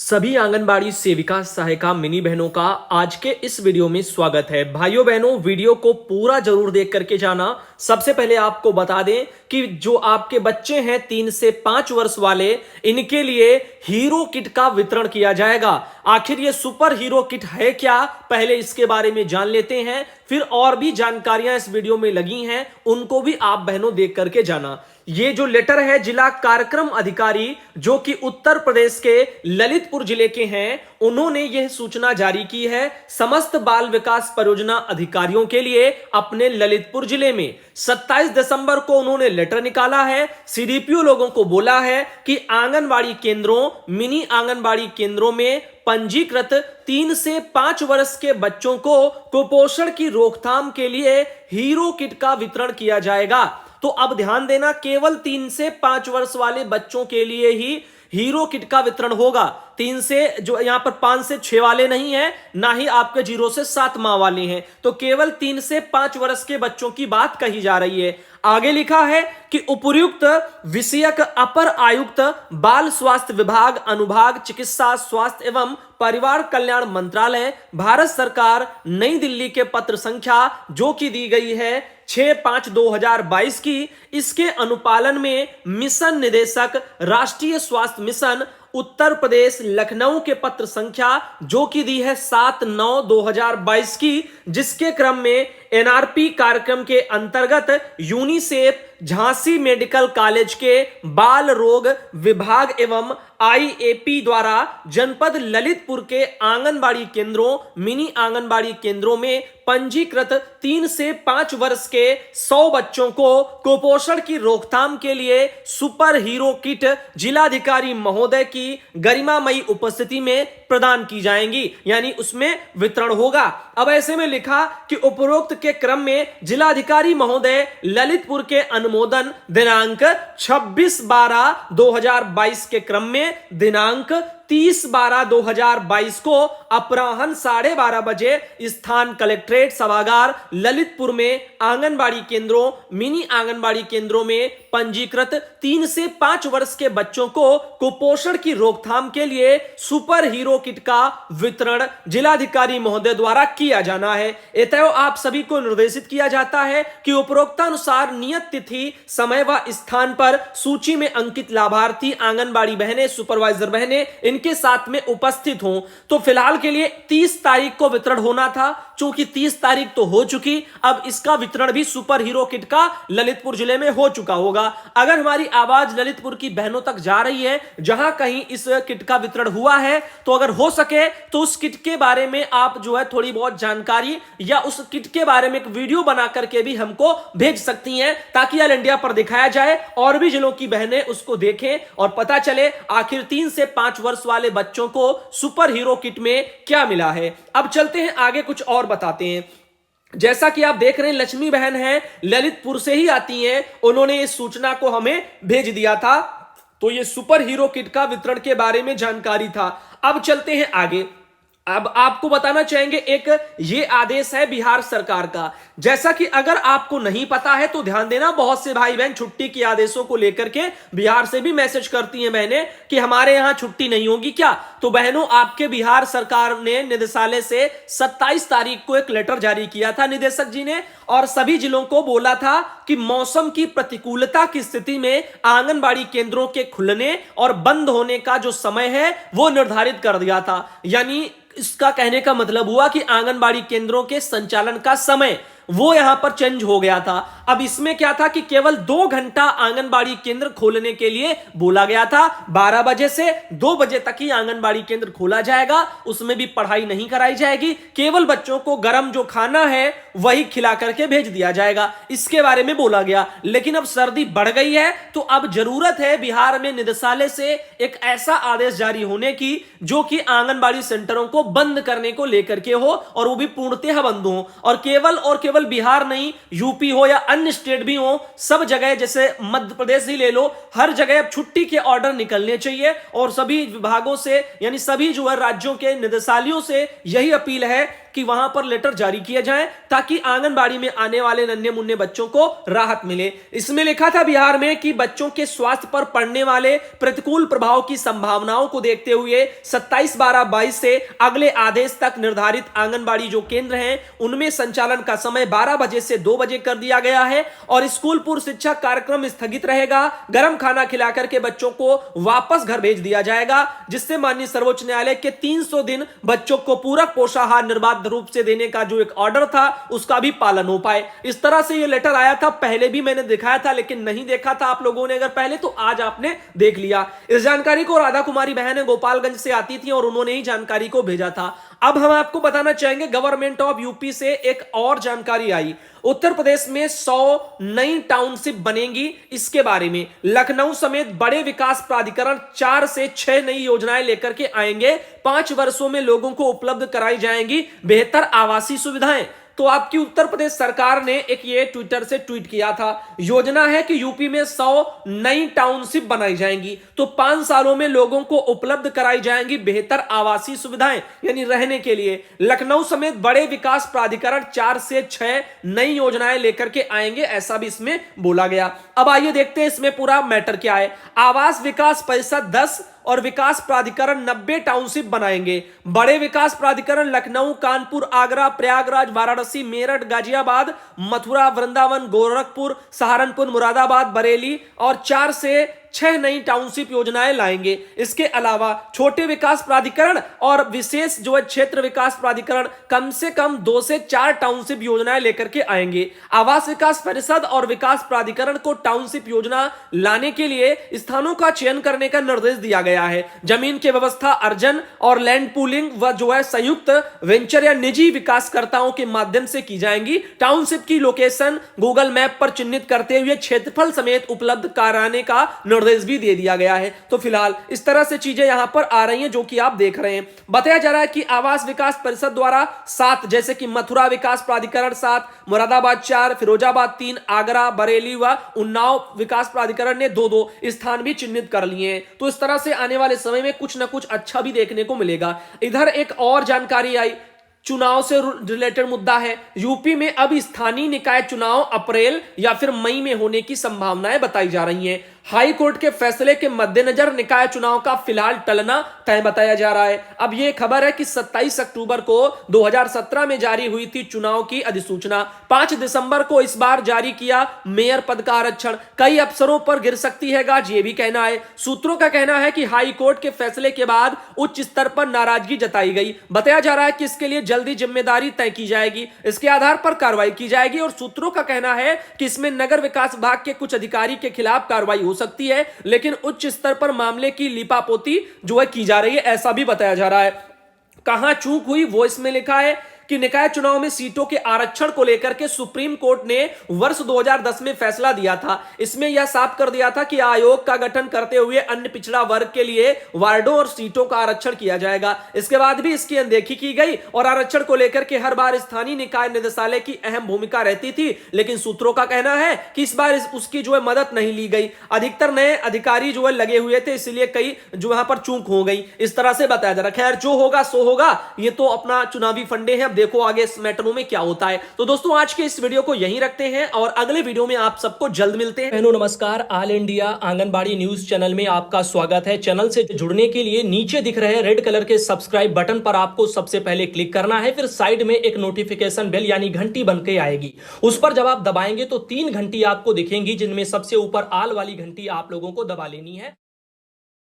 सभी आंगनबाड़ी सेविका सहायिका मिनी बहनों का आज के इस वीडियो में स्वागत है। भाइयों बहनों, वीडियो को पूरा जरूर देख करके जाना। सबसे पहले आपको बता दें कि जो आपके बच्चे हैं 3 से 5 वर्ष वाले, इनके लिए हीरो किट का वितरण किया जाएगा। आखिर ये सुपर हीरो किट है क्या, पहले इसके बारे में जान लेते हैं, फिर और भी जानकारियां इस वीडियो में लगी हैं उनको भी आप बहनों देख करके जाना। ये जो लेटर है जिला कार्यक्रम अधिकारी जो कि उत्तर प्रदेश के ललितपुर जिले के हैं, उन्होंने यह सूचना जारी की है समस्त बाल विकास परियोजना अधिकारियों के लिए अपने ललितपुर जिले में। 27 दिसंबर को उन्होंने लेटर निकाला है। सीडीपीओ लोगों को बोला है कि आंगनबाड़ी केंद्रों, मिनी आंगनबाड़ी केंद्रों में पंजीकृत 3 से 5 वर्ष के बच्चों को कुपोषण की रोकथाम के लिए हीरो किट का वितरण किया जाएगा। तो अब ध्यान देना, केवल 3 से 5 वर्ष वाले बच्चों के लिए ही हीरो किट का वितरण होगा। 3 से जो यहां पर 5 से 6 वाले नहीं है, ना ही आपके 0 से 7 माह वाले हैं, तो केवल 3 से 5 वर्ष के बच्चों की बात कही जा रही है। आगे लिखा है कि उपर्युक्त विषयक अपर आयुक्त बाल स्वास्थ्य विभाग अनुभाग चिकित्सा स्वास्थ्य एवं परिवार कल्याण मंत्रालय भारत सरकार नई दिल्ली के पत्र संख्या जो कि दी गई है 6/5/2022 की, इसके अनुपालन में मिशन निदेशक राष्ट्रीय स्वास्थ्य मिशन उत्तर प्रदेश लखनऊ के पत्र संख्या जो कि दी है 7/9/2022 की, जिसके क्रम में एनआरपी कार्यक्रम के अंतर्गत यूनिसेफ झांसी मेडिकल कॉलेज के बाल रोग विभाग एवं आईएपी द्वारा जनपद ललितपुर के आंगनबाड़ी केंद्रों, मिनी आंगनबाड़ी केंद्रों में पंजीकृत 3 से 5 वर्ष के 100 बच्चों को कुपोषण की रोकथाम के लिए सुपर हीरो किट जिलाधिकारी महोदय की गरिमामयी उपस्थिति में प्रदान की जाएंगी, यानी उसमें वितरण होगा। अब ऐसे में लिखा कि उपरोक्त के क्रम में जिलाधिकारी महोदय ललितपुर के अनुमोदन दिनांक 26/12/2022 के क्रम में दिनांक 30/12/2022 को अपराह्न 12:30 बजे स्थान कलेक्ट्रेट सभागार ललितपुर में आंगनबाड़ी केंद्रों, मिनी आंगनबाड़ी केंद्रों में पंजीकृत 3 से 5 वर्ष के बच्चों को कुपोषण की रोकथाम के लिए सुपर हीरो किट का वितरण जिलाधिकारी महोदय द्वारा किया जाना है। एतयो आप सभी को निर्देशित किया जाता है कि उपरोक्तानुसार नियत तिथि, समय व स्थान पर सूची में अंकित लाभार्थी आंगनबाड़ी बहनें, सुपरवाइजर बहनें इनके साथ में उपस्थित हों। तो फिलहाल के लिए 30 तारीख को वितरण होना था, चूंकि 30 तारीख तो हो चुकी, अब इसका वितरण भी सुपर हीरो किट का ललितपुर जिले में हो चुका होगा। अगर हमारी आवाज ललितपुर की बहनों तक जा रही है जहां कहीं इस किट का वितरण हुआ है, तो अगर हो सके तो उस किट के बारे में आप जो है थोड़ी बहुत जानकारी या उस किट के बारे में एक वीडियो बना करके भी हमको भेज सकती हैं, ताकि ऑल इंडिया पर दिखाया जाए और भी जिलों की बहनें उसको देखें और पता चले आखिर 3 से 5 वर्ष वाले बच्चों को सुपर हीरो किट में क्या मिला है। अब चलते हैं आगे, कुछ और बताते हैं। जैसा कि आप देख रहे हैं, लक्ष्मी बहन है, ललितपुर से ही आती हैं, उन्होंने इस सूचना को हमें भेज दिया था, तो ये सुपर हीरो किट का वितरण के बारे में जानकारी था। अब चलते हैं आगे। अब आपको बताना चाहेंगे, एक ये आदेश है बिहार सरकार का। जैसा कि अगर आपको नहीं पता है तो ध्यान देना, बहुत से भाई बहन छुट्टी के आदेशों को लेकर के बिहार से भी मैसेज करती हैं बहनें कि हमारे यहां छुट्टी नहीं होगी क्या। तो बहनों, आपके बिहार सरकार ने निदेशालय से 27 तारीख को एक लेटर जारी किया था निदेशक जी ने, और सभी जिलों को बोला था कि मौसम की प्रतिकूलता की स्थिति में आंगनबाड़ी केंद्रों के खुलने और बंद होने का जो समय है वो निर्धारित कर दिया था। यानी इसका कहने का मतलब हुआ कि आंगनबाड़ी केंद्रों के संचालन का समय वो यहां पर चेंज हो गया था। अब इसमें क्या था कि केवल 2 घंटा आंगनबाड़ी केंद्र खोलने के लिए बोला गया था। 12 बजे से 2 बजे तक ही आंगनबाड़ी केंद्र खोला जाएगा, उसमें भी पढ़ाई नहीं कराई जाएगी, केवल बच्चों को गर्म जो खाना है वही खिला करके भेज दिया जाएगा, इसके बारे में बोला गया। लेकिन अब सर्दी बढ़ गई है, तो अब जरूरत है बिहार में निदेशालय से एक ऐसा आदेश जारी होने की जो कि आंगनबाड़ी सेंटरों को बंद करने को लेकर के हो, और वो भी पूर्णतः बंद हो। और केवल बिहार नहीं, यूपी हो या अन्य स्टेट भी हो, सब जगह, जैसे मध्य प्रदेश ही ले लो, हर जगह अब छुट्टी के ऑर्डर निकलने चाहिए। और सभी विभागों से, यानी सभी जो है राज्यों के निदेशालयों से यही अपील है कि वहां पर लेटर जारी किए जाएं ताकि आंगनबाड़ी में आने वाले नन्हे मुन्ने बच्चों को राहत मिले। इसमें लिखा था बिहार में कि बच्चों के स्वास्थ्य पर पड़ने वाले प्रतिकूल प्रभाव की संभावनाओं को देखते हुए 27/12/22 से अगले आदेश तक निर्धारित आंगनबाड़ी जो केंद्र हैं उनमें संचालन का समय 12 बजे से 2 बजे कर दिया गया है और स्कूल पूर्व शिक्षा कार्यक्रम स्थगित रहेगा। गर्म खाना खिलाकर के बच्चों को वापस घर भेज दिया जाएगा, जिससे माननीय सर्वोच्च न्यायालय के 300 दिन बच्चों को पूरक पोषाहार निर्बाध रूप से देने का जो एक ऑर्डर था उसका भी पालन हो पाए। इस तरह से यह लेटर आया था। पहले भी मैंने दिखाया था, लेकिन नहीं देखा था आप लोगों ने अगर पहले, तो आज आपने देख लिया। इस जानकारी को राधा कुमारी बहन गोपालगंज से आती थी और उन्होंने ही जानकारी को भेजा था। अब हम आपको बताना चाहेंगे गवर्नमेंट ऑफ यूपी से एक और जानकारी आई। उत्तर प्रदेश में 100 नई टाउनशिप बनेंगी, इसके बारे में लखनऊ समेत बड़े विकास प्राधिकरण 4 से 6 नई योजनाएं लेकर के आएंगे। 5 वर्षों में लोगों को उपलब्ध कराई जाएंगी बेहतर आवासीय सुविधाएं। तो आपकी उत्तर प्रदेश सरकार ने एक ये ट्विटर से ट्वीट किया था, योजना है कि यूपी में 100 नई टाउनशिप बनाई जाएंगी, तो 5 सालों में लोगों को उपलब्ध कराई जाएंगी बेहतर आवासीय सुविधाएं, यानी रहने के लिए। लखनऊ समेत बड़े विकास प्राधिकरण 4 से 6 नई योजनाएं लेकर के आएंगे, ऐसा भी इसमें बोला गया। अब आइए देखते हैं इसमें पूरा मैटर क्या है। आवास विकास परिषद 10 और विकास प्राधिकरण 90 टाउनशिप बनाएंगे। बड़े विकास प्राधिकरण लखनऊ, कानपुर, आगरा, प्रयागराज, वाराणसी, मेरठ, गाजियाबाद, मथुरा, वृंदावन, गोरखपुर, सहारनपुर, मुरादाबाद, बरेली और 4 से 6 नई टाउनशिप योजनाएं लाएंगे। इसके अलावा छोटे विकास प्राधिकरण और विशेष जो है क्षेत्र विकास प्राधिकरण कम से कम 2 से 4 टाउनशिप योजनाएं लेकर के आएंगे। आवास विकास परिषद और विकास प्राधिकरण को टाउनशिप योजना लाने के लिए स्थानों का चयन करने का निर्देश दिया गया है। जमीन की व्यवस्था अर्जन और लैंड पूलिंग व जो है संयुक्त वेंचर या निजी विकासकर्ताओं के माध्यम से की जाएंगी। टाउनशिप की लोकेशन गूगल मैप पर चिन्हित करते हुए क्षेत्रफल समेत उपलब्ध कराने का निर्देश भी दे दिया गया है। तो फिलहाल इस तरह से चीजें यहां पर आ रही हैं जो कि आप देख रहे हैं। बताया जा रहा है कि आवास विकास परिषद द्वारा 7, जैसे कि मथुरा विकास प्राधिकरण 7, मुरादाबाद 4, फिरोजाबाद 3, आगरा, बरेली व उन्नाव विकास प्राधिकरण ने 2-2 स्थान भी चिन्हित कर लिए हैं। तो इस तरह से आने वाले समय में कुछ ना कुछ अच्छा भी देखने को मिलेगा। इधर एक और जानकारी आई, चुनाव से रिलेटेड मुद्दा है। यूपी में अब स्थानीय निकाय चुनाव अप्रैल या फिर मई में होने की संभावनाएं बताई जा रही हैं। हाई कोर्ट के फैसले के मद्देनजर निकाय चुनाव का फिलहाल टलना तय बताया जा रहा है। अब यह खबर है कि 27 अक्टूबर को 2017 में जारी हुई थी चुनाव की अधिसूचना। 5 दिसंबर को इस बार जारी किया मेयर पद का आरक्षण। कई अफसरों पर गिर सकती है गाज, ये भी कहना है। सूत्रों का कहना है कि हाई कोर्ट के फैसले के बाद उच्च स्तर पर नाराजगी जताई गई। बताया जा रहा है कि इसके लिए जल्दी जिम्मेदारी तय की जाएगी, इसके आधार पर कार्रवाई की जाएगी। और सूत्रों का कहना है कि इसमें नगर विकास विभाग के कुछ अधिकारी के खिलाफ कार्रवाई हो सकती है, लेकिन उच्च स्तर पर मामले की लिपापोती जो है की जा रही है, ऐसा भी बताया जा रहा है। कहां चूक हुई वो इसमें लिखा है कि निकाय चुनाव में सीटों के आरक्षण को लेकर के सुप्रीम कोर्ट ने वर्ष 2010 में फैसला दिया था। इसमें यह साफ कर दिया था कि आयोग का गठन करते हुए अन्य पिछड़ा वर्ग के लिए वार्डों और सीटों का आरक्षण किया जाएगा। इसके बाद भी इसकी अनदेखी की गई और आरक्षण को लेकर के हर बार स्थानीय निकाय निदेशालय की अहम भूमिका रहती थी, लेकिन सूत्रों का कहना है कि इस बार उसकी जो है मदद नहीं ली गई। अधिकतर नए अधिकारी जो है लगे हुए थे, इसलिए कई जो वहां पर चूक हो गई, इस तरह से बताया जा रहा है। खैर जो होगा सो होगा, ये तो अपना चुनावी फंडे हैं। देखो आगे इस मैटरों में क्या होता है। तो दोस्तों आज के इस वीडियो को यहीं रखते हैं और अगले वीडियो में आप सबको जल्द मिलते हैं। बहनों नमस्कार, all India anganwadi news channel में आपका स्वागत है। चैनल से जुड़ने के लिए नीचे दिख रहे रेड कलर के सब्सक्राइब बटन पर आपको सबसे पहले क्लिक करना है। फिर साइड में एक नोटिफिकेशन बेल यानी घंटी बन के आएगी, उस पर जब आप दबाएंगे तो 3 घंटी आपको दिखेंगी, जिनमें सबसे ऊपर ऑल वाली घंटी आप लोगों को दबा लेनी है।